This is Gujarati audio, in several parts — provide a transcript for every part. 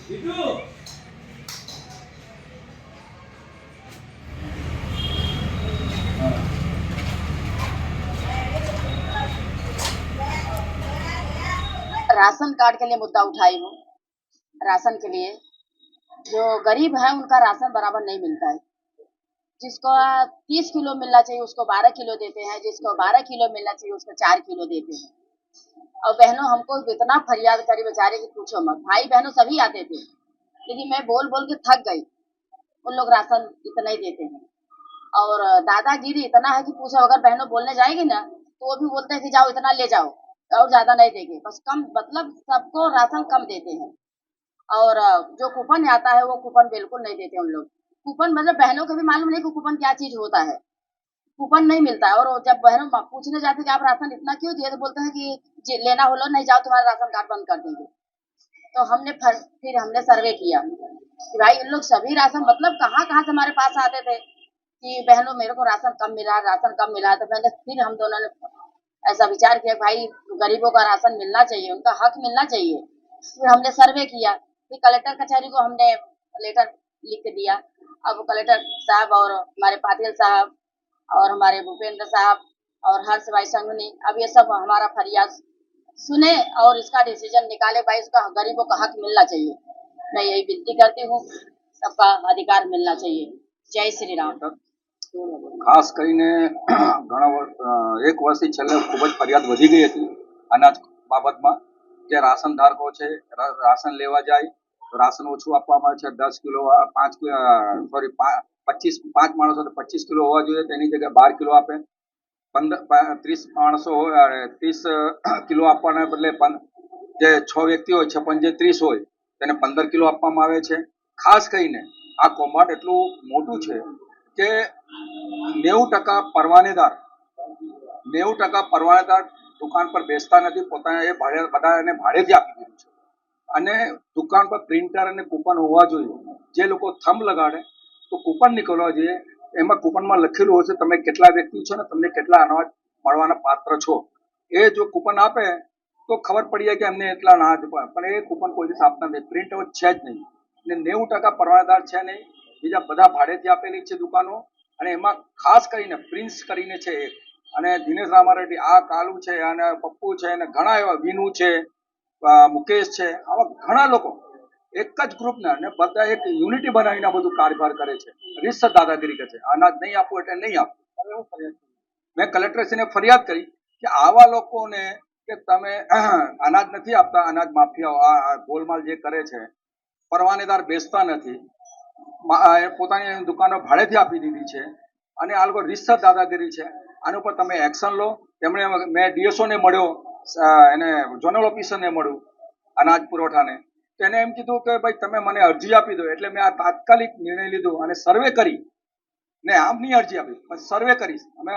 राशन कार्ड के लिए मुद्दा उठाई हूँ। राशन के लिए जो गरीब है उनका राशन बराबर नहीं मिलता है। जिसको 30 किलो मिलना चाहिए उसको 12 किलो देते हैं, जिसको 12 किलो मिलना चाहिए उसको 4 किलो देते हैं। और बहनों हमको इतना फरियाद करी बेचारे की पूछो मत। भाई बहनों सभी आते थे, लेकिन मैं बोल बोल के थक गई। उन लोग राशन इतना ही देते हैं और दादागिरी इतना है कि पूछो। अगर बहनों बोलने जाएगी ना तो वो भी बोलते हैं कि जाओ इतना ले जाओ और ज्यादा नहीं देंगे, बस कम, मतलब सबको राशन कम देते हैं। और जो कूपन आता है वो कूपन बिल्कुल नहीं देते उन लोग। कूपन मतलब बहनों को भी मालूम नहीं कि कूपन क्या चीज होता है। कूपन नहीं मिलता है। और जब बहनों पूछने जाते कि आप राशन इतना क्यों दिए, तो बोलते हैं कि लेना हो लो, नहीं जाओ तुम्हारा राशन कार्ड बंद कर देंगे। तो फिर हमने सर्वे किया कि भाई इन लोग सभी राशन, मतलब कहाँ कहाँ से हमारे पास आते थे कि बहनों मेरे को राशन कम मिला, राशन कम मिला। तो मैंने फिर हम दोनों ने ऐसा विचार किया भाई गरीबों का राशन मिलना चाहिए, उनका हक मिलना चाहिए। फिर हमने सर्वे किया, फिर कलेक्टर कचहरी को हमने लेटर लिख के दिया। अब कलेक्टर साहब और हमारे पाटिल साहब और हमारे भूपेंद्र साहब और हर्ष भाई संघनी अब ये सब हमारा फरियाद सुने और इसका डिसीजन निकाले। भाई उसका गरीबों का हक मिलना चाहिए। मैं यही विनती करती हूँ, सबका अधिकार मिलना चाहिए। जय श्री राम। खास કરીને एक વર્ષથી છેલ્લે ખૂબ જ ફરિયાદ વધી ગઈ હતી અનાજ બાબતમાં જે રાશન ધારકો છે રાશન લેવા જાય તો રાશન ઓછું આપવામાં આવે છે। 10 કિલો 5 માણસો તો 25 કિલો હોવા જોઈએ, તેની જગ્યાએ 12 કિલો આપે। 30 માણસો હોય 30 કિલો આપવાના બદલે જે 6 વ્યક્તિ હોય 6 પંજે 30 હોય તેને 15 કિલો આપવામાં આવે છે। ખાસ કરીને આ કૌભાંડ એટલું મોટું છે કે 90% પરવાનેદાર દુકાન પર બેસતા નથી, પોતાને એ બધાને ભાડેથી આપી દીધું છે। અને દુકાન પર પ્રિન્ટર અને કૂપન હોવા જોઈએ। જે લોકો થંબ લગાડે તો કૂપન નીકળવા જોઈએ, એમાં કૂપનમાં લખેલું હશે તમે કેટલા વ્યક્તિ છો ને તમને કેટલા અનાજ મળવાના પાત્ર છો। એ જો કૂપન આપે તો ખબર પડી જાય કે એમને એટલા અનાજ, પણ એ કૂપન કોઈ દિવસ આપતા નથી, પ્રિન્ટ આઉટ છે જ નહીં। ને 90% પરવાનેદાર છે નહીં, બીજા બધા ભાડેથી આપેલી છે દુકાનો। અને એમાં ખાસ કરીને પ્રિન્સ કરીને છે એક, અને દિનેશ રામારેડ્ડી, આ કાલુ છે અને પપ્પુ છે અને ઘણા એવા વિનુ છે, મુકેશ છે, આવા ઘણા લોકો એક જ ગ્રુપના અને બધા એક યુનિટી બનાવીને આ બધું કારભાર કરે છે, રીતસર દાદાગીરી કરે છે। અનાજ નહીં આપવું એટલે નહીં આપવું। મેં કલેક્ટરશ્રીને ફરિયાદ કરી કે આવા લોકોને કે તમે અનાજ નથી આપતા, અનાજ માફિયાઓ આ ગોલમાલ જે કરે છે, પરવાનેદાર બેસતા નથી, પોતાની દુકાનો ભાડેથી આપી દીધી છે અને આ લોકો રીતસર દાદાગીરી છે। આના ઉપર તમે એક્શન લો। તેમણે મેં ડીએસઓને મળ્યો, એને ઝોનલ ઓફિસરને મળ્યું અનાજ પુરવઠાને, તો એને એમ કીધું કે ભાઈ તમે મને અરજી આપી દો। એટલે મેં આ તાત્કાલિક નિર્ણય લીધો અને સર્વે કરી ને આમની અરજી આપી, પણ સર્વે કરીશ અમે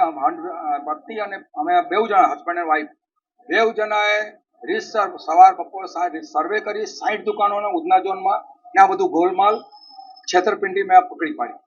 પતિ અને અમે બેઉ જણા, હસબન્ડ એન્ડ વાઈફ બેઉ જણાએ રીતસર સવાર બપોર સાંજ સર્વે કરી 60 દુકાનોને ઉધના ઝોનમાં ને આ બધું ગોલમાલ છેતરપિંડી મેં પકડી પાડી।